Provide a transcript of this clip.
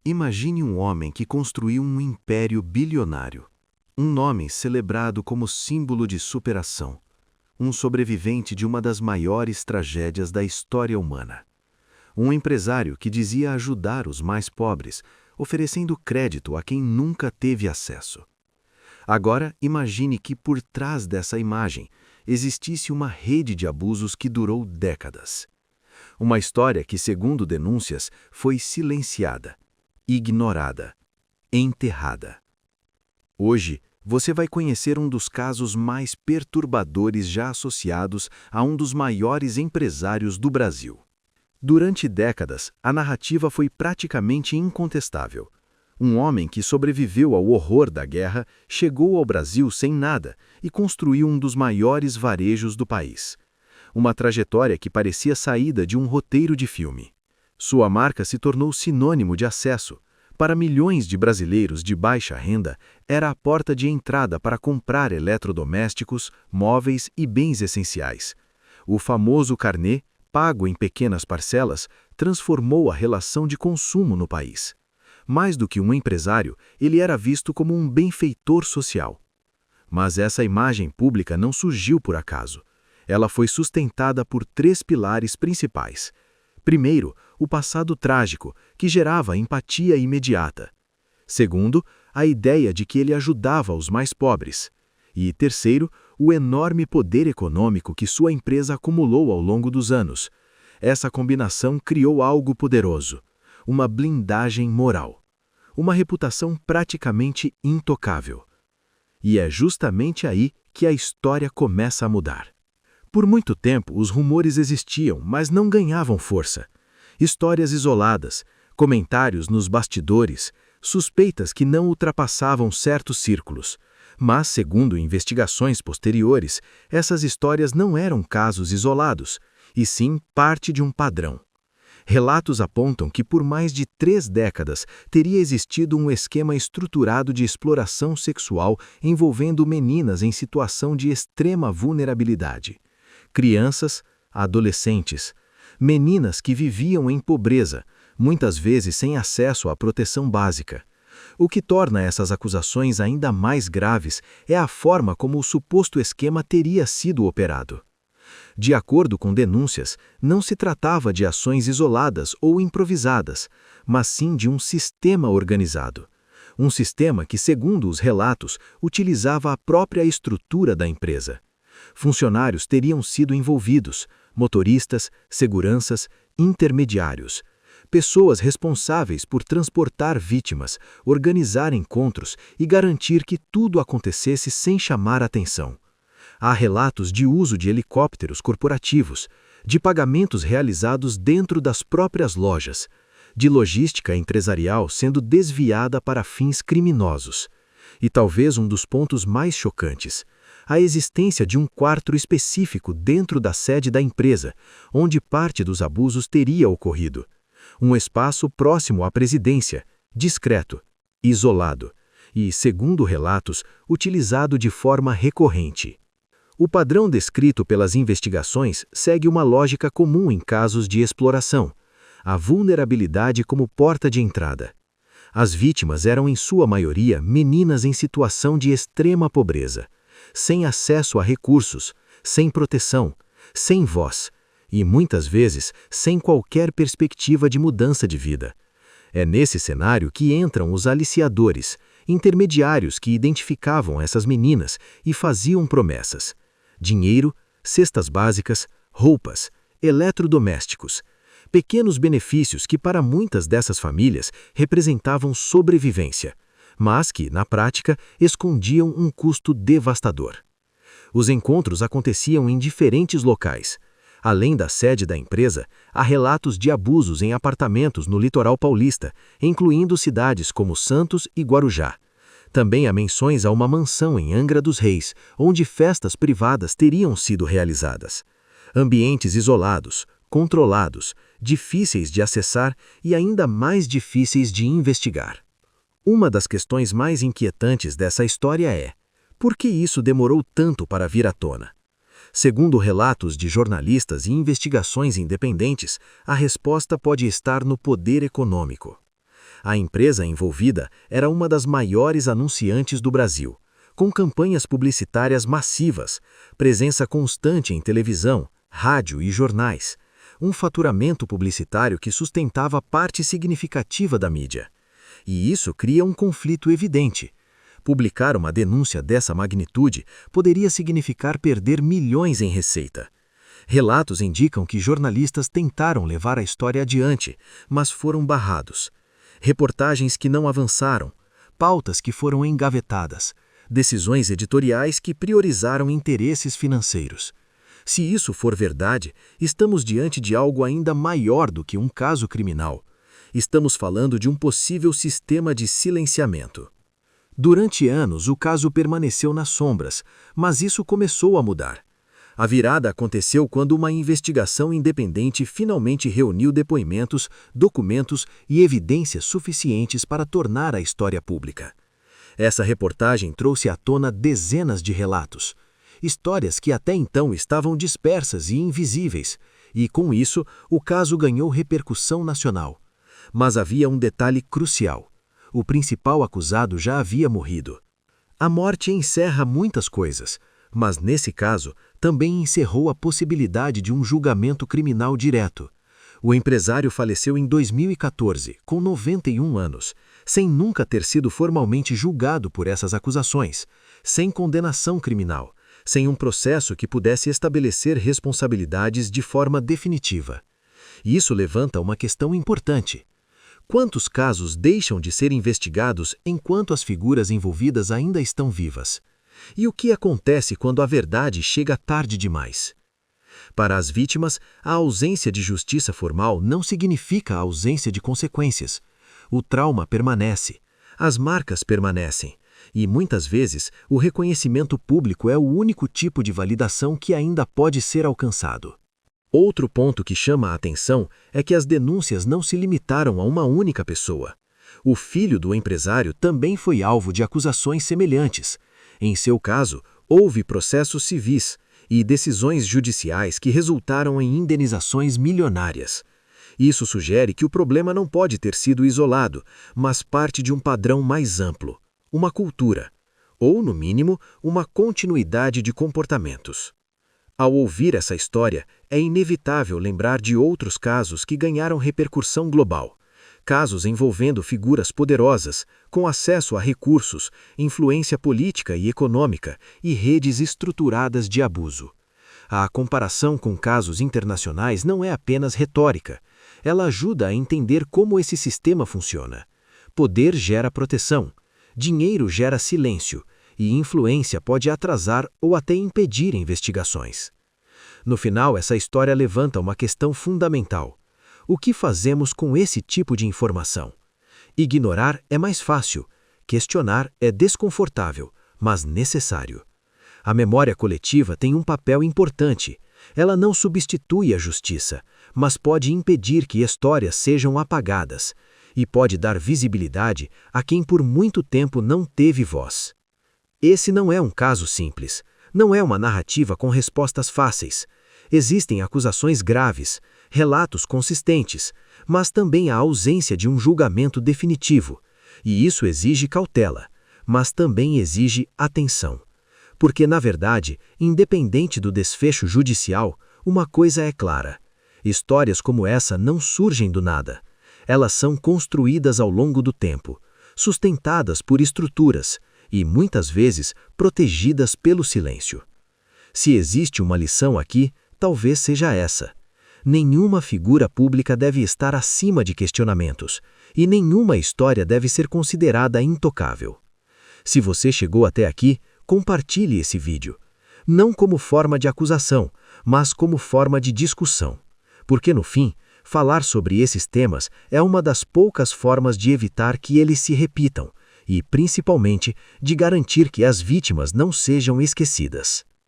Imagine um homem que construiu um império bilionário. Um nome celebrado como símbolo de superação. Um sobrevivente de uma das maiores tragédias da história humana. Um empresário que dizia ajudar os mais pobres, oferecendo crédito a quem nunca teve acesso. Agora, imagine que por trás dessa imagem existisse uma rede de abusos que durou décadas. Uma história que, segundo denúncias, foi silenciada, ignorada, enterrada. Hoje, você vai conhecer um dos casos mais perturbadores já associados a um dos maiores empresários do Brasil. Durante décadas, a narrativa foi praticamente incontestável. Um homem que sobreviveu ao horror da guerra chegou ao Brasil sem nada e construiu um dos maiores varejos do país. Uma trajetória que parecia saída de um roteiro de filme. Sua marca se tornou sinônimo de acesso. Para milhões de brasileiros de baixa renda, era a porta de entrada para comprar eletrodomésticos, móveis e bens essenciais. O famoso carnê, pago em pequenas parcelas, transformou a relação de consumo no país. Mais do que um empresário, ele era visto como um benfeitor social. Mas essa imagem pública não surgiu por acaso. Ela foi sustentada por 3 pilares principais. Primeiro, o passado trágico, que gerava empatia imediata. Segundo, a ideia de que ele ajudava os mais pobres. E terceiro, o enorme poder econômico que sua empresa acumulou ao longo dos anos. Essa combinação criou algo poderoso, uma blindagem moral, uma reputação praticamente intocável. E é justamente aí que a história começa a mudar. Por muito tempo, os rumores existiam, mas não ganhavam força. Histórias isoladas, comentários nos bastidores, suspeitas que não ultrapassavam certos círculos. Mas, segundo investigações posteriores, essas histórias não eram casos isolados, e sim parte de um padrão. Relatos apontam que por mais de 3 décadas teria existido um esquema estruturado de exploração sexual envolvendo meninas em situação de extrema vulnerabilidade. Crianças, adolescentes, meninas que viviam em pobreza, muitas vezes sem acesso à proteção básica. O que torna essas acusações ainda mais graves é a forma como o suposto esquema teria sido operado. De acordo com denúncias, não se tratava de ações isoladas ou improvisadas, mas sim de um sistema organizado. Um sistema que, segundo os relatos, utilizava a própria estrutura da empresa. Funcionários teriam sido envolvidos, motoristas, seguranças, intermediários. Pessoas responsáveis por transportar vítimas, organizar encontros e garantir que tudo acontecesse sem chamar atenção. Há relatos de uso de helicópteros corporativos, de pagamentos realizados dentro das próprias lojas, de logística empresarial sendo desviada para fins criminosos. E talvez um dos pontos mais chocantes, a existência de um quarto específico dentro da sede da empresa, onde parte dos abusos teria ocorrido. Um espaço próximo à presidência, discreto, isolado e, segundo relatos, utilizado de forma recorrente. O padrão descrito pelas investigações segue uma lógica comum em casos de exploração: a vulnerabilidade como porta de entrada. As vítimas eram, em sua maioria, meninas em situação de extrema pobreza, sem acesso a recursos, sem proteção, sem voz e, muitas vezes, sem qualquer perspectiva de mudança de vida. É nesse cenário que entram os aliciadores, intermediários que identificavam essas meninas e faziam promessas: dinheiro, cestas básicas, roupas, eletrodomésticos, pequenos benefícios que para muitas dessas famílias representavam sobrevivência, mas que, na prática, escondiam um custo devastador. Os encontros aconteciam em diferentes locais. Além da sede da empresa, há relatos de abusos em apartamentos no litoral paulista, incluindo cidades como Santos e Guarujá. Também há menções a uma mansão em Angra dos Reis, onde festas privadas teriam sido realizadas. Ambientes isolados, controlados, difíceis de acessar e ainda mais difíceis de investigar. Uma das questões mais inquietantes dessa história é: por que isso demorou tanto para vir à tona? Segundo relatos de jornalistas e investigações independentes, a resposta pode estar no poder econômico. A empresa envolvida era uma das maiores anunciantes do Brasil, com campanhas publicitárias massivas, presença constante em televisão, rádio e jornais, um faturamento publicitário que sustentava parte significativa da mídia. E isso cria um conflito evidente. Publicar uma denúncia dessa magnitude poderia significar perder milhões em receita. Relatos indicam que jornalistas tentaram levar a história adiante, mas foram barrados. Reportagens que não avançaram, pautas que foram engavetadas, decisões editoriais que priorizaram interesses financeiros. Se isso for verdade, estamos diante de algo ainda maior do que um caso criminal. Estamos falando de um possível sistema de silenciamento. Durante anos, o caso permaneceu nas sombras, mas isso começou a mudar. A virada aconteceu quando uma investigação independente finalmente reuniu depoimentos, documentos e evidências suficientes para tornar a história pública. Essa reportagem trouxe à tona dezenas de relatos, histórias que até então estavam dispersas e invisíveis, e com isso o caso ganhou repercussão nacional. Mas havia um detalhe crucial: o principal acusado já havia morrido. A morte encerra muitas coisas, mas nesse caso também encerrou a possibilidade de um julgamento criminal direto. O empresário faleceu em 2014, com 91 anos, sem nunca ter sido formalmente julgado por essas acusações, sem condenação criminal, sem um processo que pudesse estabelecer responsabilidades de forma definitiva. E isso levanta uma questão importante. Quantos casos deixam de ser investigados enquanto as figuras envolvidas ainda estão vivas? E o que acontece quando a verdade chega tarde demais? Para as vítimas, a ausência de justiça formal não significa a ausência de consequências. O trauma permanece, as marcas permanecem, e muitas vezes o reconhecimento público é o único tipo de validação que ainda pode ser alcançado. Outro ponto que chama a atenção é que as denúncias não se limitaram a uma única pessoa. O filho do empresário também foi alvo de acusações semelhantes. Em seu caso, houve processos civis e decisões judiciais que resultaram em indenizações milionárias. Isso sugere que o problema não pode ter sido isolado, mas parte de um padrão mais amplo, uma cultura, ou, no mínimo, uma continuidade de comportamentos. Ao ouvir essa história, é inevitável lembrar de outros casos que ganharam repercussão global. Casos envolvendo figuras poderosas, com acesso a recursos, influência política e econômica e redes estruturadas de abuso. A comparação com casos internacionais não é apenas retórica. Ela ajuda a entender como esse sistema funciona. Poder gera proteção, dinheiro gera silêncio, e influência pode atrasar ou até impedir investigações. No final, essa história levanta uma questão fundamental. O que fazemos com esse tipo de informação? Ignorar é mais fácil, questionar é desconfortável, mas necessário. A memória coletiva tem um papel importante. Ela não substitui a justiça, mas pode impedir que histórias sejam apagadas, e pode dar visibilidade a quem por muito tempo não teve voz. Esse não é um caso simples, não é uma narrativa com respostas fáceis. Existem acusações graves, relatos consistentes, mas também a ausência de um julgamento definitivo. E isso exige cautela, mas também exige atenção. Porque, na verdade, independente do desfecho judicial, uma coisa é clara: histórias como essa não surgem do nada. Elas são construídas ao longo do tempo, sustentadas por estruturas e, muitas vezes, protegidas pelo silêncio. Se existe uma lição aqui, talvez seja essa: nenhuma figura pública deve estar acima de questionamentos, e nenhuma história deve ser considerada intocável. Se você chegou até aqui, compartilhe esse vídeo. Não como forma de acusação, mas como forma de discussão. Porque, no fim, falar sobre esses temas é uma das poucas formas de evitar que eles se repitam e, principalmente, de garantir que as vítimas não sejam esquecidas.